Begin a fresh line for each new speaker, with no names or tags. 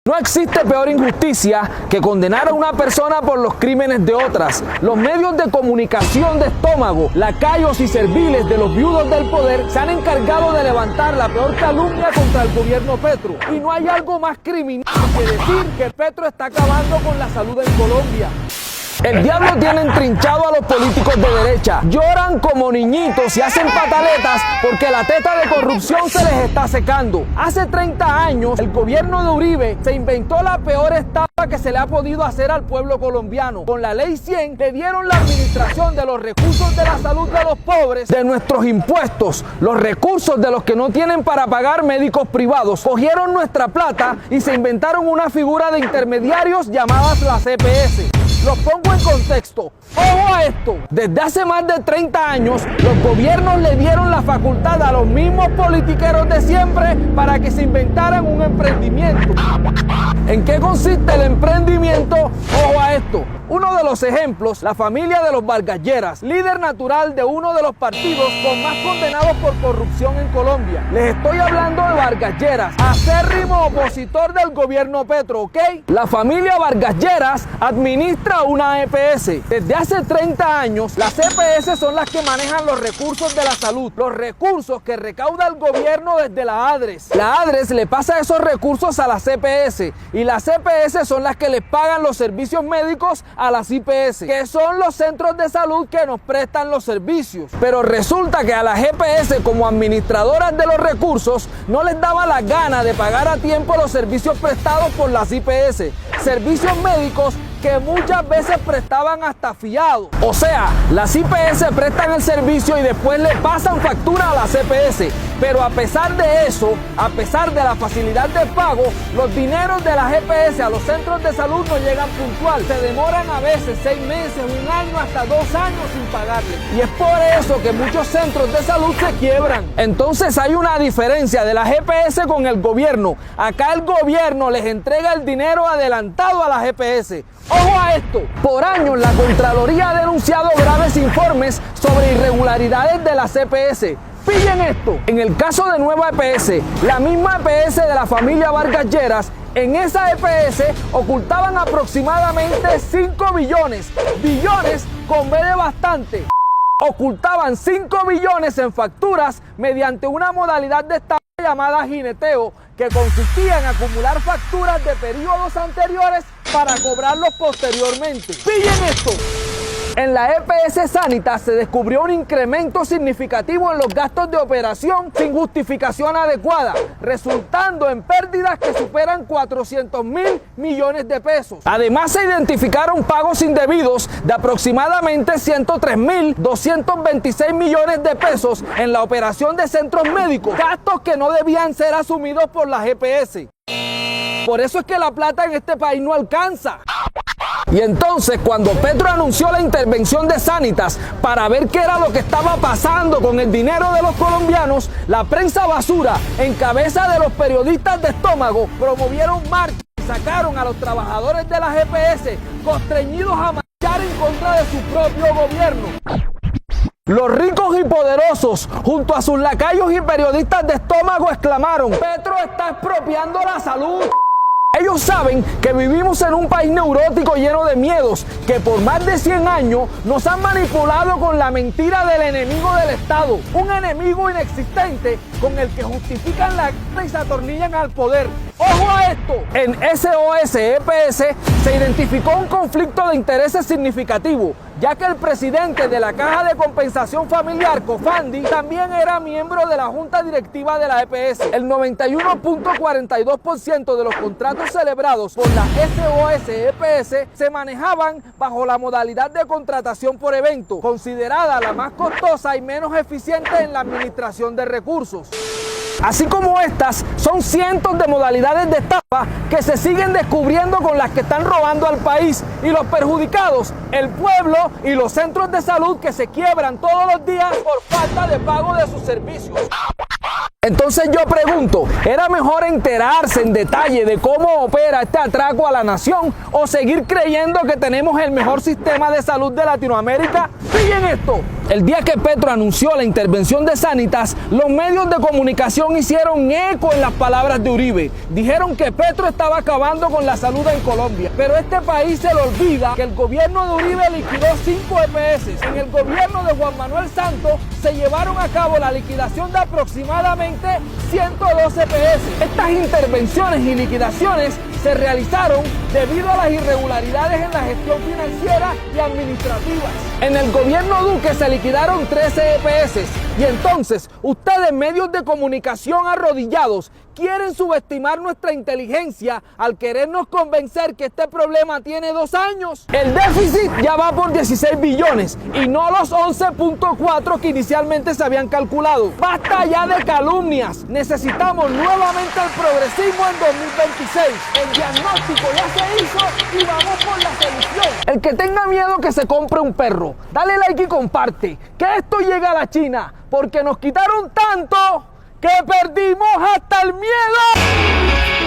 No existe peor injusticia que condenar a una persona por los crímenes de otras. Los medios de comunicación de estómago, lacayos y serviles de los viudos del poder se han encargado de levantar la peor calumnia contra el gobierno Petro. Y no hay algo más criminal que decir que Petro está acabando con la salud en Colombia. El diablo tiene entrinchado a los políticos de derecha. Lloran como niñitos y hacen pataletas porque la teta de corrupción se les está secando. Hace 30 años, el gobierno de Uribe se inventó la peor estafa que se le ha podido hacer al pueblo colombiano. Con la Ley 100 le dieron la administración de los recursos de la salud de los pobres, de nuestros impuestos, los recursos de los que no tienen para pagar médicos privados. Cogieron nuestra plata y se inventaron una figura de intermediarios llamadas las CPS. Los pongo en contexto. ¡Ojo a esto! Desde hace más de 30 años, los gobiernos le dieron la facultad a los mismos politiqueros de siempre para que se inventaran un emprendimiento. ¿En qué consiste el emprendimiento? ¡Ojo a esto! Uno de los ejemplos, la familia de los Vargas Lleras, líder natural de uno de los partidos con más condenados por corrupción en Colombia. Les estoy hablando de Vargas Lleras, acérrimo opositor del gobierno Petro, ¿ok? La familia Vargas Lleras administra una EPS. Desde hace 30 años, las EPS son las que manejan los recursos de la salud, los recursos que recauda el gobierno desde la ADRES. La ADRES le pasa esos recursos a las EPS y las EPS son las que les pagan los servicios médicos a las IPS, que son los centros de salud que nos prestan los servicios. Pero resulta que a las EPS, como administradoras de los recursos, no les daba la gana de pagar a tiempo los servicios prestados por las IPS, servicios médicos que muchas veces prestaban hasta fiado. O sea, las IPS prestan el servicio y después le pasan factura a las EPS. Pero a pesar de eso, a pesar de la facilidad de pago, los dineros de las EPS a los centros de salud no llegan puntual. Se demoran a veces 6 meses, 1 año, hasta 2 años sin pagarles. Y es por eso que muchos centros de salud se quiebran. Entonces hay una diferencia de las EPS con el gobierno. Acá el gobierno les entrega el dinero adelantado a las EPS. ¡Ojo a esto! Por años la Contraloría ha denunciado graves informes sobre irregularidades de las EPS. Pillen esto, en el caso de Nueva EPS, la misma EPS de la familia Vargas Lleras, en esa EPS ocultaban aproximadamente 5 billones, billones con B de bastante. Ocultaban 5 billones en facturas mediante una modalidad de estafa llamada jineteo, que consistía en acumular facturas de periodos anteriores para cobrarlos posteriormente. ¡Pillen esto! En la EPS Sanitas se descubrió un incremento significativo en los gastos de operación sin justificación adecuada, resultando en pérdidas que superan 400.000 millones de pesos. Además, se identificaron pagos indebidos de aproximadamente 103.226 millones de pesos en la operación de centros médicos, gastos que no debían ser asumidos por las EPS. Por eso es que la plata en este país no alcanza. Y entonces, cuando Petro anunció la intervención de Sanitas para ver qué era lo que estaba pasando con el dinero de los colombianos, la prensa basura, en cabeza de los periodistas de estómago, promovieron marchas y sacaron a los trabajadores de las EPS constreñidos a marchar en contra de su propio gobierno. Los ricos y poderosos, junto a sus lacayos y periodistas de estómago, exclamaron: Petro está expropiando la salud. Ellos saben que vivimos en un país neurótico lleno de miedos, que por más de 100 años nos han manipulado con la mentira del enemigo del Estado, un enemigo inexistente con el que justifican la guerra y se atornillan al poder. ¡Ojo a esto! En SOS EPS se identificó un conflicto de intereses significativo, ya que el presidente de la Caja de Compensación Familiar, COFANDI, también era miembro de la Junta Directiva de la EPS. El 91.42% de los contratos celebrados por la SOS EPS se manejaban bajo la modalidad de contratación por evento, considerada la más costosa y menos eficiente en la administración de recursos. Así como estas, son cientos de modalidades de estafa que se siguen descubriendo con las que están robando al país, y los perjudicados, el pueblo y los centros de salud que se quiebran todos los días por falta de pago de sus servicios. Entonces yo pregunto, ¿era mejor enterarse en detalle de cómo opera este atraco a la nación o seguir creyendo que tenemos el mejor sistema de salud de Latinoamérica? Pillen esto, El día que Petro anunció la intervención de Sanitas, los medios de comunicación hicieron eco en las palabras de Uribe. Dijeron que Petro estaba acabando con la salud en Colombia. Pero este país se le olvida que el gobierno de Uribe liquidó 5 EPS. En el gobierno de Juan Manuel Santos se llevaron a cabo la liquidación de aproximadamente 112 EPS. Estas intervenciones y liquidaciones se realizaron debido a las irregularidades en la gestión financiera y administrativas. En el gobierno Duque se liquidaron 13 EPS y entonces ustedes, medios de comunicación arrodillados, quieren subestimar nuestra inteligencia al querernos convencer que este problema tiene 2 años. El déficit ya va por 16 billones y no los 11.4 que inicialmente se habían calculado. Basta ya de calumnias. Necesitamos nuevamente el progresismo en 2026. El diagnóstico ya se hizo y vamos por la solución. El que tenga miedo que se compre un perro. Dale like y comparte. Que esto llega a la China porque nos quitaron tanto que perdimos hasta el miedo.